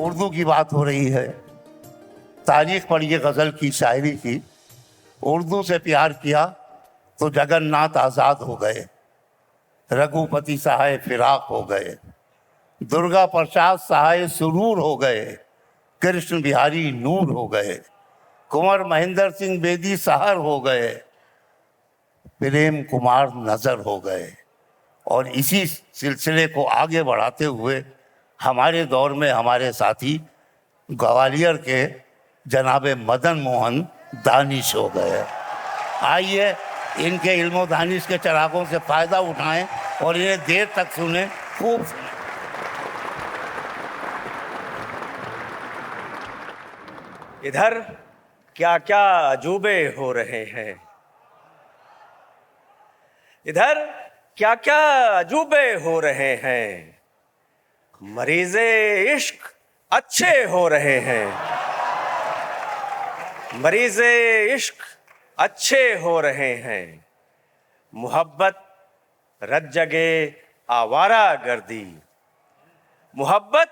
उर्दू की बात हो रही है। तारीख पढ़िए गज़ल की, शायरी की। उर्दू से प्यार किया तो जगन्नाथ आज़ाद हो गए, रघुपति सहाय फिराक हो गए, दुर्गा प्रसाद सहाय सुरूर हो गए, कृष्ण बिहारी नूर हो गए, कुंवर महेंद्र सिंह बेदी सहर हो गए, प्रेम कुमार नजर हो गए। और इसी सिलसिले को आगे बढ़ाते हुए हमारे दौर में हमारे साथी ग्वालियर के जनाब मदन मोहन दानिश हो गए। आइए इनके इल्मो दानिश के चरागों से फ़ायदा उठाएं और इन्हें देर तक सुने, खूब सुने। इधर क्या क्या अजूबे हो रहे हैं, इधर क्या क्या अजूबे हो रहे हैं। मरीज़े इश्क अच्छे हो रहे हैं, मरीज़े इश्क अच्छे हो रहे हैं। मोहब्बत रज जगे आवारा गर्दी, मोहब्बत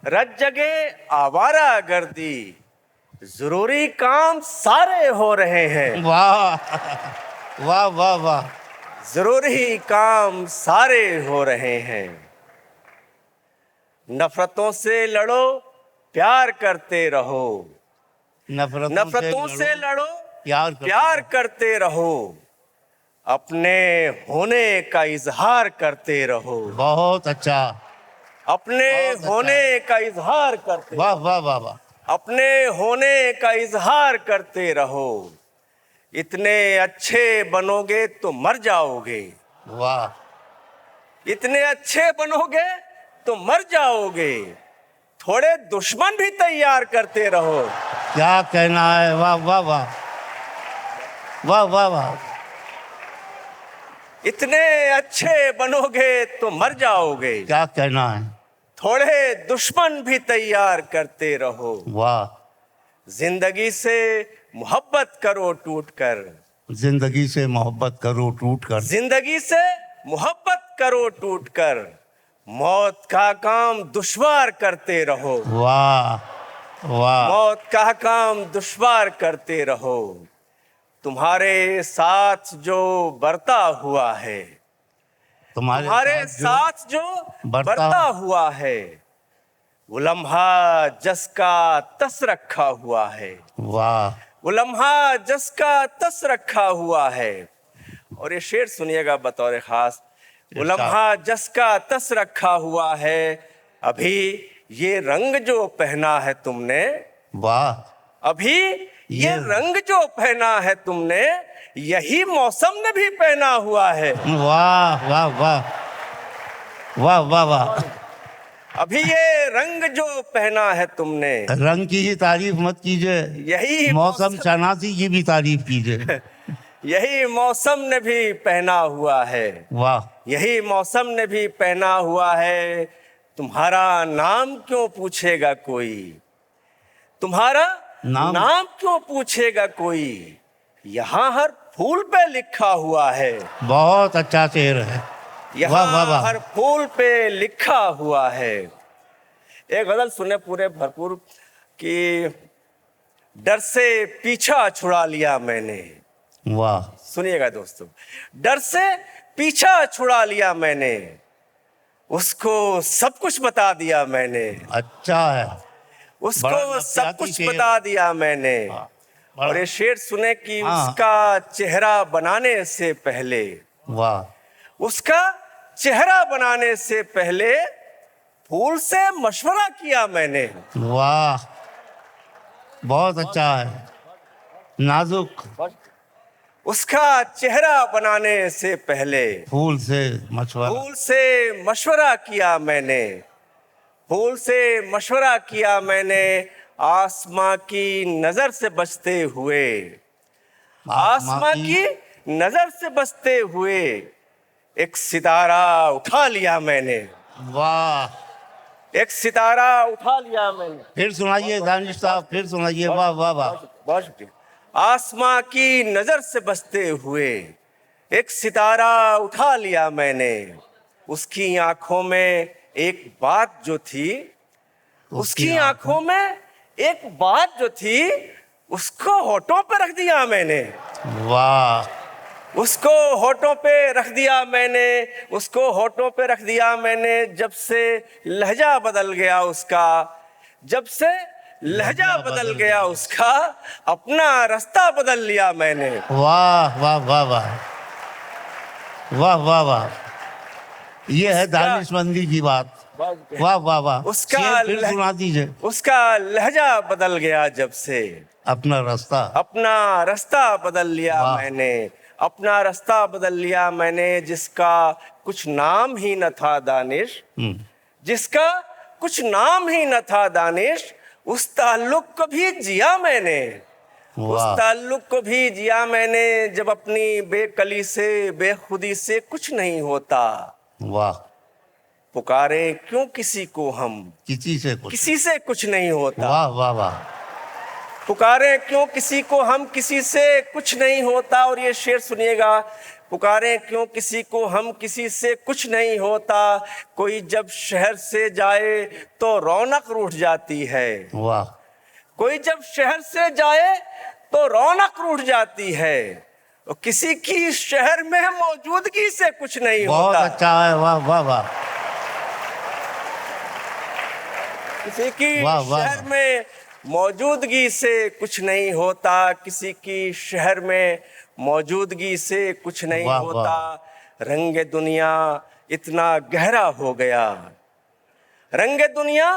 रज जगे आवारा गर्दी, जरूरी काम सारे हो रहे हैं। वाह वाह वाह वाह। जरूरी काम सारे हो रहे हैं। नफरतों से लड़ो प्यार करते रहो, नफरतों से लड़ो प्यार करते रहो, अपने होने का इजहार करते रहो। बहुत अच्छा, अपने होने का इजहार करते, वाह वाह वाह वाह। अपने होने का इजहार करते रहो। इतने अच्छे बनोगे तो मर जाओगे, वाह। इतने अच्छे बनोगे तो मर जाओगे। थोड़े दुश्मन भी तैयार करते रहो। क्या कहना है, वाह वाह वाह वाह वाह वाह। इतने अच्छे बनोगे तो मर जाओगे, क्या कहना है, थोड़े दुश्मन भी तैयार करते रहो। वाह। जिंदगी से मोहब्बत करो टूट कर, जिंदगी से मोहब्बत करो टूट कर, जिंदगी से मोहब्बत करो टूट कर, मौत का काम दुश्वार करते रहो। वाह वाह। मौत का काम दुश्वार करते रहो। तुम्हारे साथ जो बरता हुआ है, तुम्हारे साथ जो बरता हुआ है, वो लम्हा जस का तस रखा हुआ है। वाह। वो लम्हा जस का तस रखा हुआ है। और ये शेर सुनिएगा बतौर खास। वो लम्हा जस का तस रखा हुआ है, अभी ये रंग जो पहना है तुमने, वाह। अभी ये रंग जो पहना है तुमने, यही मौसम ने भी पहना हुआ है। वाह वाह वाह वाह वाह वाह। अभी ये रंग जो पहना है तुमने, रंग की ही तारीफ मत कीजिए, यही मौसम शनासी की भी तारीफ कीजिए। यही मौसम ने भी पहना हुआ है। वाह। यही मौसम ने भी पहना हुआ है। तुम्हारा नाम क्यों पूछेगा कोई, तुम्हारा नाम क्यों पूछेगा कोई, यहाँ हर फूल पे लिखा हुआ है। बहुत अच्छा शेर है, यहाँ हर फूल पे लिखा हुआ है। एक गजल सुने पूरे भरपूर कि डर से पीछा छुड़ा लिया मैंने। वाह। सुनिएगा दोस्तों, डर से पीछा छुड़ा लिया मैंने, उसको सब कुछ बता दिया मैंने। अच्छा है, उसको सब कुछ बता दिया मैंने। और ये शेर सुने कि उसका चेहरा बनाने से पहले, वाह, उसका चेहरा बनाने से पहले फूल से मशवरा किया मैंने। वाह, बहुत अच्छा है, नाजुक। उसका चेहरा बनाने से पहले फूल से मशवरा किया मैंने, फूल से मशवरा किया मैंने। आसमां की नजर से बचते हुए, आसमां की नजर से बचते हुए एक सितारा उठा लिया मैंने। वाह, एक सितारा उठा लिया मैंने। फिर सुनाइए दानिश साहब, फिर सुनाइए। वाह वाह वाह, बहुत शुक्रिया। आसमां की नजर से बचते हुए एक सितारा उठा लिया मैंने। उसकी आंखों में एक बात जो थी, उसकी आंखों में एक बात जो थी उसको होठों पे रख दिया मैंने। वाह। उसको होठों पे रख दिया मैंने, उसको होठों पे रख दिया मैंने। जब से लहजा बदल गया उसका, जब से लहजा बदल गया उसका, अपना रास्ता बदल लिया मैंने। वाह वाह वाह वाह वाह वाह वाह, ये है दानिशमंदी की बात। वाह वाह वाह, उसका फिर सुना दीजिए। उसका लहजा बदल गया जब से, अपना रास्ता बदल लिया मैंने, अपना रास्ता बदल लिया मैंने। जिसका कुछ नाम ही न था दानिश, जिसका कुछ नाम ही न था दानिश, उस ताल्लुक को भी जिया मैंने, उस ताल्लुक को भी जिया मैंने। जब अपनी बेकली से बेखुदी से कुछ नहीं होता, वाह, पुकारे क्यों किसी को हम, किसी से कुछ नहीं होता। वाह वाह वाह, पुकारे क्यों किसी को हम, किसी से कुछ नहीं होता। और ये शेर सुनिएगा, पुकारे क्यों किसी को हम, किसी से कुछ नहीं होता। कोई जब शहर से जाए तो रौनक रूठ जाती है। वाह। कोई जब शहर से जाए तो रौनक रूठ जाती है, और किसी की शहर में मौजूदगी से कुछ नहीं होता। बहुत अच्छा है, वाह वाह वाह। किसी की शहर में मौजूदगी से कुछ नहीं होता, किसी की शहर में मौजूदगी से कुछ नहीं होता। रंग दुनिया इतना गहरा हो गया, रंग दुनिया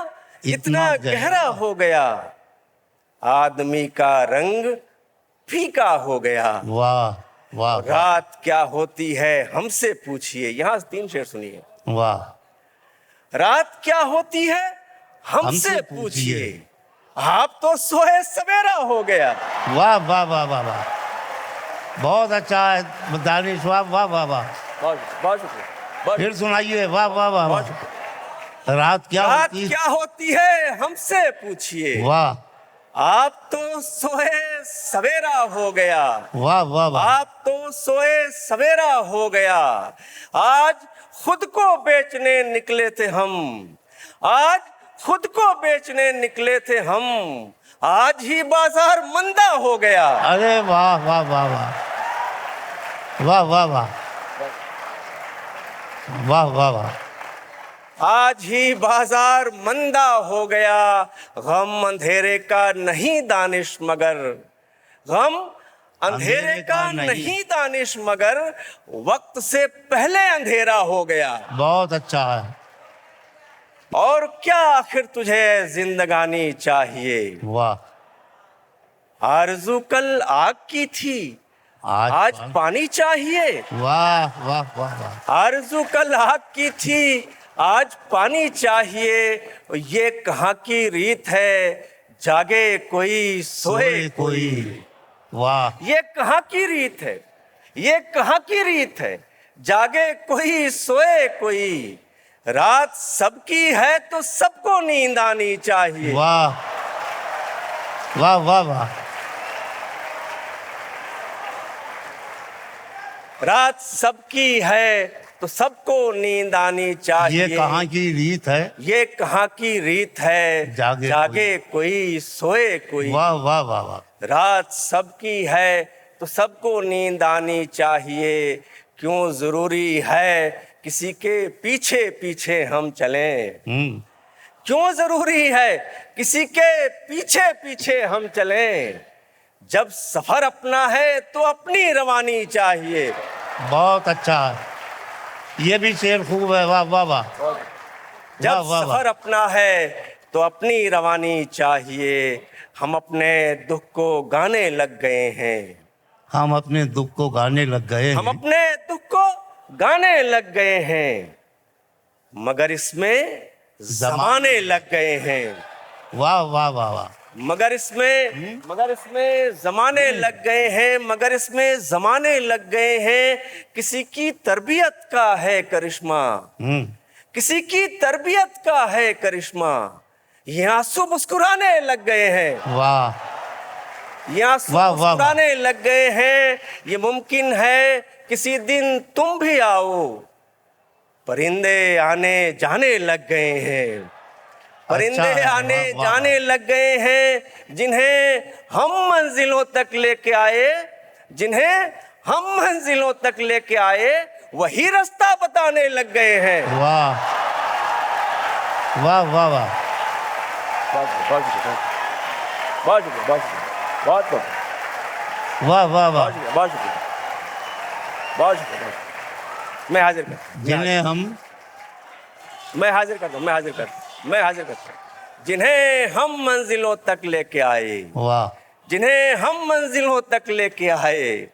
इतना गहरा हो गया, आदमी का रंग फीका हो गया। वाह वाह। रात क्या होती है हमसे पूछिए, यहाँ 3 शेर सुनिए। वाह। रात क्या होती है हमसे पूछिए, आप तो सोए सवेरा हो गया। वाह वाह वाह वाह वाह, बहुत अच्छा है दानिश, वाह वाह वाह वाह। बहुत शुक्रिया, फिर सुनाइए। वाह वाह वाह वाह। रात क्या होती है हमसे पूछिए, वाह, आप तो सोए सवेरा हो गया। वाह वाह वाह, आप तो सोए सवेरा हो गया। आज खुद को बेचने निकले थे हम, आज खुद को बेचने निकले थे हम, आज ही बाजार मंदा हो गया। अरे वाह वाह वाह वाह वाह वाह वाह वाह वाह वाह। आज ही बाजार मंदा हो गया। गम अंधेरे का नहीं दानिश मगर, गम अंधेरे का नहीं दानिश मगर, वक्त से पहले अंधेरा हो गया। बहुत अच्छा है। और क्या आखिर तुझे जिंदगानी चाहिए। वाह। आरज़ू कल आग की थी, आज पानी चाहिए। वाह वाह वाह वाह। आरज़ू कल आग की थी, आज पानी चाहिए। ये कहाँ की रीत है, जागे कोई सोए कोई। वाह। ये कहाँ की रीत है, ये कहाँ की रीत है, जागे कोई सोए कोई। रात सबकी है तो सबको नींद आनी चाहिए। वाह वाह वाह वाह। रात सबकी है तो सबको नींद आनी चाहिए। ये कहाँ की रीत है, ये कहाँ की रीत है, जागे कोई सोए कोई। वाह वाह वाह वाह। रात सबकी है तो सबको नींद आनी चाहिए। क्यों जरूरी है किसी के पीछे पीछे हम चलें, क्यों जरूरी है किसी के पीछे पीछे हम चलें। जब सफर अपना है तो अपनी रवानी चाहिए। बहुत अच्छा है, ये भी शेर खूब है। वाह वाह वाह। जब सफर अपना है तो अपनी रवानी चाहिए। हम अपने दुख को गाने लग गए हैं, हम अपने दुख को गाने लग गए हैं, हम अपने दुख को गाने लग गए हैं, मगर इसमें जमाने लग गए हैं। वाह वाह वाह वाह। मगर इसमें जमाने लग गए हैं, मगर इसमें जमाने लग गए हैं। किसी की तरबियत का है करिश्मा, किसी की तरबियत का है करिश्मा। ये आंसू मुस्कुराने लग गए हैं। वाह। ये आंसू मुस्कुराने लग गए हैं। ये मुमकिन है किसी दिन तुम भी आओ, परिंदे आने जाने लग गए हैं। परिंदे अच्छा, आने वाह, वाह। जाने लग गए हैं, जिन्हें हम मंजिलों तक लेके आए, जिन्हें हम मंजिलों तक लेके आए, वही रास्ता बताने लग गए हैं। वाह वाह वाह वाह। बहुत वाह वाह वाह। मैं हाजिर कर, जिन्हें हम मैं हाजिर करता हूँ, मैं हाजिर करता हूँ, मैं हाजिर करता हूँ। जिन्हें हम मंजिलों तक लेके आए, वाह जिन्हें हम मंजिलों तक लेके आए,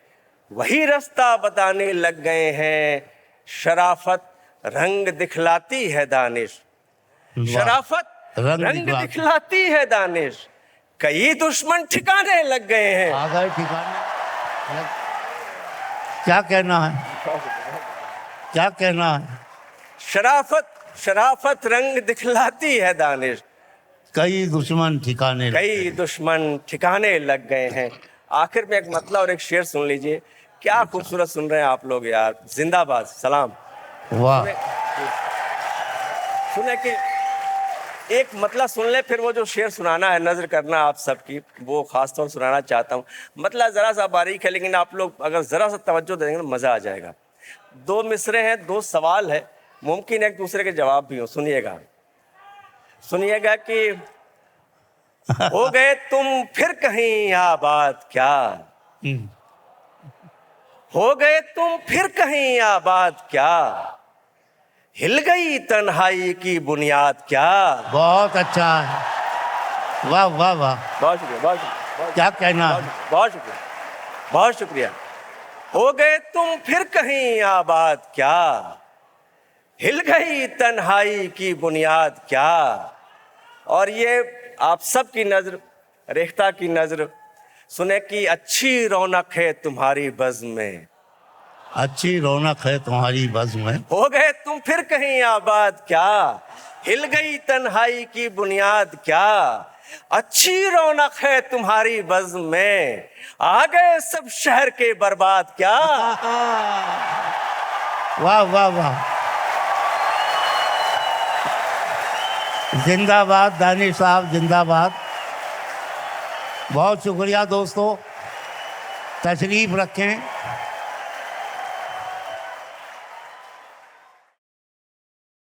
वही रास्ता बताने लग गए हैं। शराफत रंग दिखलाती है दानिश, वाह। शराफत रंग रंग दिखलाती। दिखलाती है दानिश। कई दुश्मन ठिकाने लग गए हैं। आ गए ठिकाने। क्या कहना है, क्या कहना है? शराफत शराफत रंग दिखलाती है दानिश। कई दुश्मन ठिकाने लगे। कई दुश्मन ठिकाने लग गए हैं। आखिर में एक मतला और एक शेर सुन लीजिए। क्या खूबसूरत सुन रहे हैं आप लोग यार। जिंदाबाद, सलाम। वाह सुने कि एक मतला सुन ले, फिर वो जो शेर सुनाना है, नजर करना आप सबकी, वो खास तौर सुनाना चाहता हूँ। मतला जरा सा बारीक है, लेकिन आप लोग अगर जरा सा तवज्जो देंगे तो मजा आ जाएगा। दो मिसरे हैं, दो सवाल है, मुमकिन एक दूसरे के जवाब भी हो। सुनिएगा, सुनिएगा कि हो गए तुम फिर कहीं आबाद क्या, हो गए तुम फिर कहीं आबाद क्या, हिल गई तन्हाई की बुनियाद क्या। बहुत अच्छा है। वाह वाह वाह। बहुत शुक्रिया, बहुत शुक्रिया, क्या कहना है? बहुत शुक्रिया, बहुत शुक्रिया। हो गए तुम फिर कहीं आबाद क्या, हिल गई तन्हाई की बुनियाद क्या। और ये आप सब की नजर, रेख्ता की नजर, सुने कि अच्छी रौनक है तुम्हारी बज़्म में, अच्छी रौनक है तुम्हारी बज़्म में। हो गए तुम फिर कहीं आबाद क्या, हिल गई तन्हाई की बुनियाद क्या। अच्छी रौनक है तुम्हारी बज़्म में, आ गए सब शहर के बर्बाद क्या। वाह वाह वाह। जिंदाबाद दानिश साहब, जिंदाबाद। बहुत शुक्रिया दोस्तों, तशरीफ रखें।